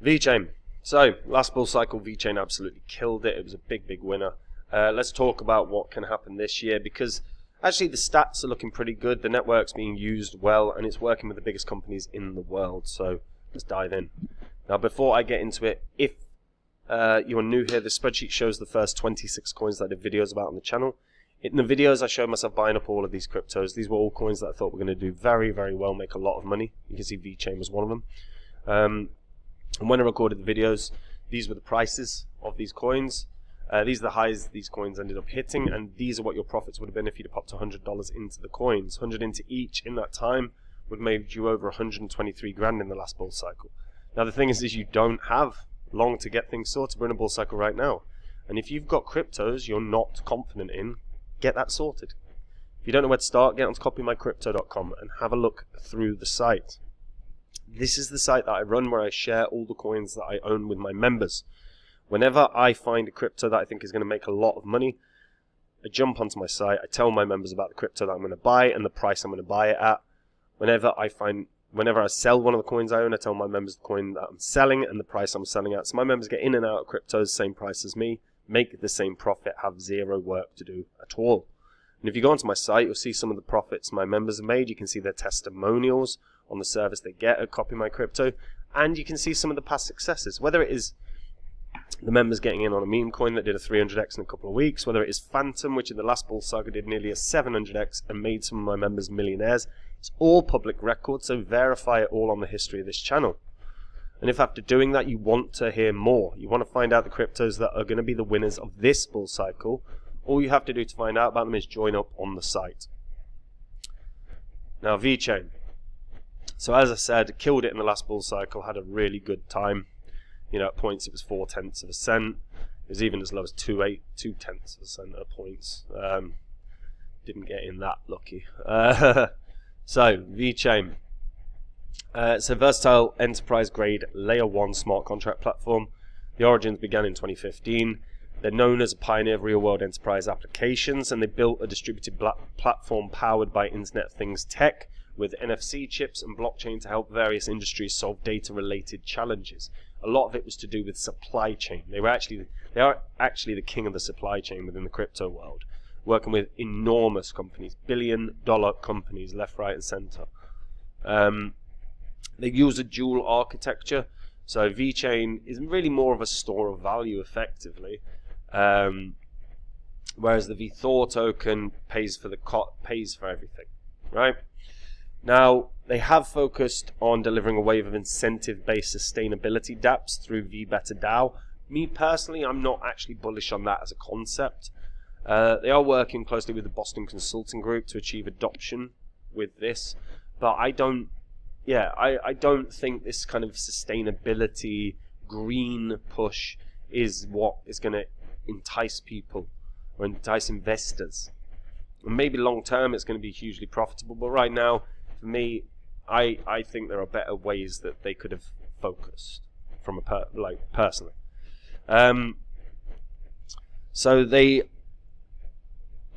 VeChain. So, last bull cycle, VeChain absolutely killed it. It was a big winner. Let's talk about what can happen this year, because actually the stats are looking pretty good. The network's being used well, and it's working with the biggest companies in the world. So, let's dive in. Now, before I get into it, if you're new here, this spreadsheet shows the first 26 coins that I did videos about on the channel. In the videos, I showed myself buying up all of these cryptos. These were all coins that I thought were going to do very well, make a lot of money. You can see VeChain was one of them. And when I recorded the videos, these were the prices of these coins. These are the highs these coins ended up hitting, and these are what your profits would have been if you'd have popped $100 into the coins. 100 into each in that time would have made you over 123 grand in the last bull cycle. Now the thing is you don't have long to get things sorted. We're in a bull cycle right now. And if you've got cryptos you're not confident in, get that sorted. If you don't know where to start, get onto copymycrypto.com and have a look through the site. This is the site that I run where I share all the coins that I own with my members. Whenever I find a crypto that I think is going to make a lot of money, I jump onto my site, I tell my members about the crypto that I'm going to buy and the price I'm going to buy it at. Whenever I sell one of the coins I own, I tell my members the coin that I'm selling and the price I'm selling at. So my members get in and out of cryptos, same price as me, make the same profit, have zero work to do at all. And if you go onto my site, you'll see some of the profits my members have made. You can see their testimonials on the service they get at Copy My Crypto, and you can see some of the past successes, whether it is the members getting in on a meme coin that did a 300x in a couple of weeks, whether it is Phantom, which in the last bull cycle did nearly a 700x and made some of my members millionaires. It's all public record, so verify it all on the history of this channel. And if after doing that you want to hear more, you want to find out the cryptos that are going to be the winners of this bull cycle, all you have to do to find out about them is join up on the site. Now VeChain. So as I said, killed it in the last bull cycle, had a really good time. You know, at points it was 0.4%. It was even as low as 0.2% at points. Didn't get in that lucky. So, VeChain. It's a versatile enterprise-grade Layer 1 smart contract platform. The origins began in 2015. They're known as a pioneer of real-world enterprise applications, and they built a distributed platform powered by Internet of Things tech with NFC chips and blockchain to help various industries solve data-related challenges. A lot of it was to do with supply chain. They are actually the king of the supply chain within the crypto world, working with enormous companies, billion-dollar companies, left, right, and center. They use a dual architecture, so VeChain is really more of a store of value, effectively, whereas the VeThor token pays for everything, right? Now, they have focused on delivering a wave of incentive-based sustainability DApps through VBetterDAO. Me personally, I'm not actually bullish on that as a concept. They are working closely with the Boston Consulting Group to achieve adoption with this, but I don't think this kind of sustainability green push is what is going to entice people or entice investors. And maybe long term it's going to be hugely profitable, but right now, for me, I think there are better ways that they could have focused from personally. So they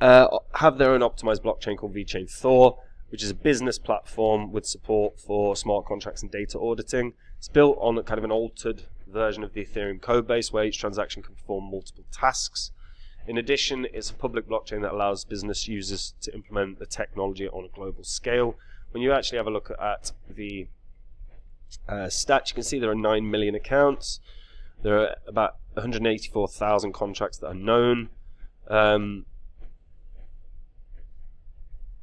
have their own optimized blockchain called VeChain VET, which is a business platform with support for smart contracts and data auditing. It's built on a kind of an altered version of the Ethereum code base where each transaction can perform multiple tasks. In addition, it's a public blockchain that allows business users to implement the technology on a global scale. When you actually have a look at the stats, you can see there are 9 million accounts. There are about 184,000 contracts that are known.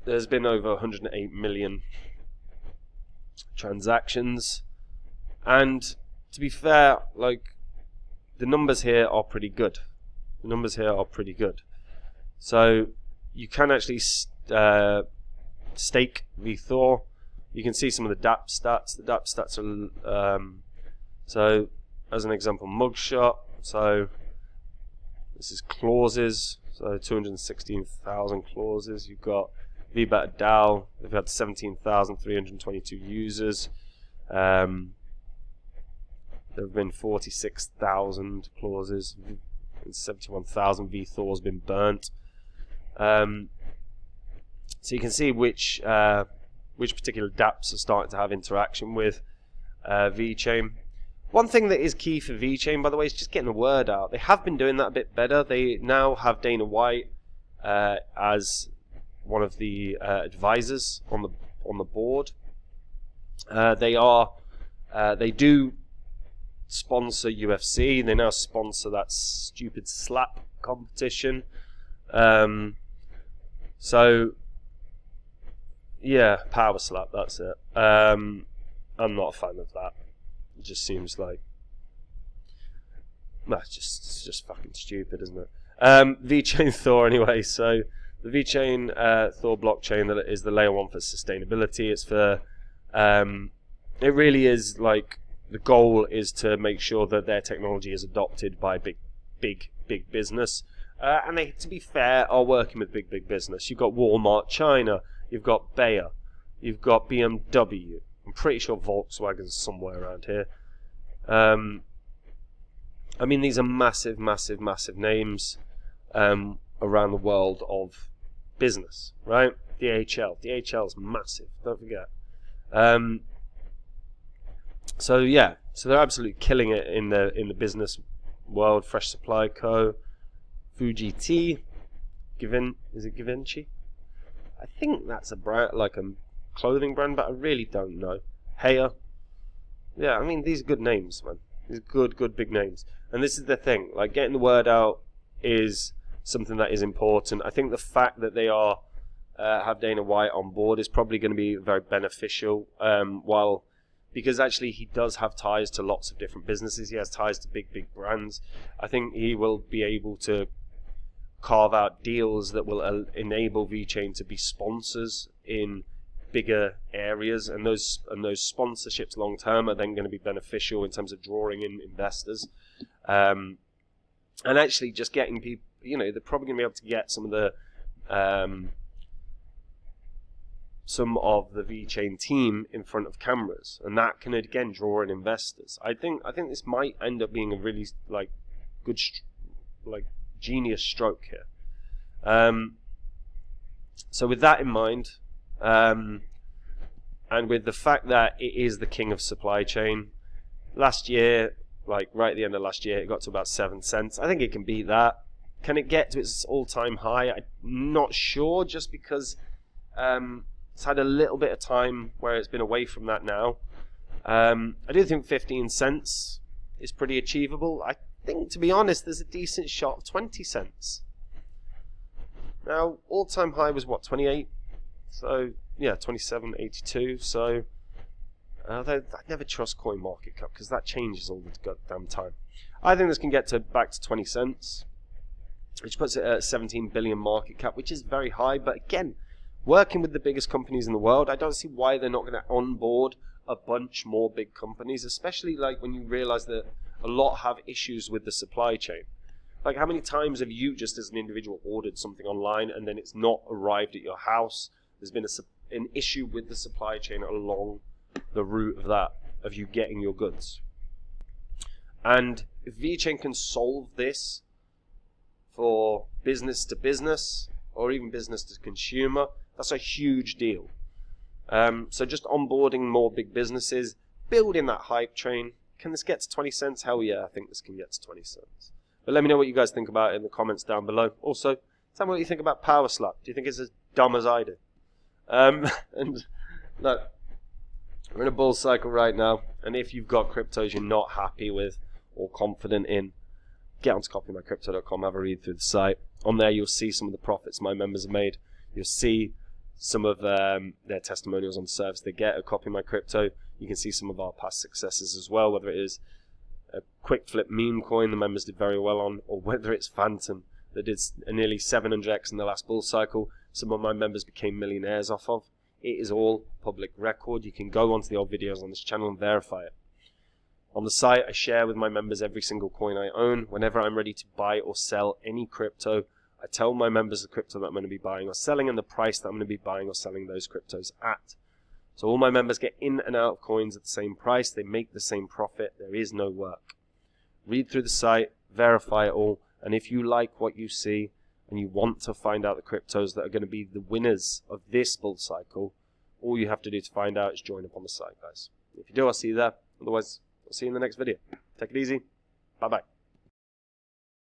There's been over 108 million transactions, and to be fair, the numbers here are pretty good. So you can actually stake VeThor. You can see some of the DApps stats. The DApps stats are so as an example, mugshot. So this is clauses. So 216,000 clauses. You've got VBetterDAO. They've had 17,322 users. There have been 46,000 clauses, and 71,000 VeThor has been burnt. So you can see which particular DApps are starting to have interaction with VeChain. One thing that is key for VeChain, by the way, is just getting the word out. They have been doing that a bit better. They now have Dana White as one of the advisors on the board. They do sponsor UFC. They now sponsor that stupid slap competition. So yeah, power slap. That's it. I'm not a fan of that. It just seems like it's just fucking stupid, isn't it? VeChain Thor anyway. So the VeChain Thor blockchain that is the layer 1 for sustainability. It's for it really is like the goal is to make sure that their technology is adopted by big business. And they, to be fair, are working with big business. You've got Walmart China, you've got Bayer, you've got BMW. I'm pretty sure Volkswagen's somewhere around here. I mean, these are massive names around the world of business, right? DHL is massive. Don't forget. So yeah, so they're absolutely killing it in the business world. Fresh Supply Co. Fuji Tea, is it Givenchy? I think that's a brand, like a clothing brand, but I really don't know. Heya. Yeah, I mean, these are good names, man. These are good big names. And this is the thing, like getting the word out is something that is important. I think the fact that they have Dana White on board is probably going to be very beneficial. Because actually he does have ties to lots of different businesses. He has ties to big brands. I think he will be able to carve out deals that will enable VeChain to be sponsors in bigger areas, and those sponsorships long term are then going to be beneficial in terms of drawing in investors, and actually just getting people. You know, they're probably going to be able to get some of the VeChain team in front of cameras, and that can again draw in investors. I think this might end up being a really good genius stroke here. So with that in mind, and with the fact that it is the king of supply chain, last year, right at the end of last year, it got to about 7 cents. I think it can beat that. Can it get to its all-time high? I'm not sure, just because it's had a little bit of time where it's been away from that now. I do think 15 cents is pretty achievable. I think, to be honest, there's a decent shot of 20 cents. Now, all-time high was what, 28? So, yeah, 27.82. So, I never trust CoinMarketCap because that changes all the goddamn time. I think this can get back to 20 cents, which puts it at 17 billion market cap, which is very high. But again, working with the biggest companies in the world, I don't see why they're not going to onboard a bunch more big companies, especially like when you realize that a lot have issues with the supply chain. Like, how many times have you, just as an individual, ordered something online and then it's not arrived at your house? There's been an issue with the supply chain along the route of that, of you getting your goods. And if VeChain can solve this for business to business or even business to consumer, that's a huge deal. So just onboarding more big businesses, building that hype train. Can this get to 20 cents? Hell yeah, I think this can get to 20 cents. But let me know what you guys think about it in the comments down below. Also, tell me what you think about Power Slap. Do you think it's as dumb as I do? And look, we're in a bull cycle right now, and if you've got cryptos you're not happy with or confident in, get onto copymycrypto.com, have a read through the site. On there you'll see some of the profits my members have made. You'll see some of their testimonials on the service they get at Copy My Crypto. You can see some of our past successes as well, whether it is a quick flip meme coin the members did very well on, or whether it's Phantom that did a nearly 700x in the last bull cycle. Some of my members became millionaires off of. It is all public record. You can go onto the old videos on this channel and verify it. On the site, I share with my members every single coin I own. Whenever I'm ready to buy or sell any crypto, I tell my members the crypto that I'm going to be buying or selling and the price that I'm going to be buying or selling those cryptos at. So all my members get in and out of coins at the same price. They make the same profit. There is no work. Read through the site, verify it all, and if you like what you see and you want to find out the cryptos that are going to be the winners of this bull cycle, all you have to do to find out is join up on the site, guys. If you do, I'll see you there. Otherwise, I'll see you in the next video. Take it easy. Bye-bye.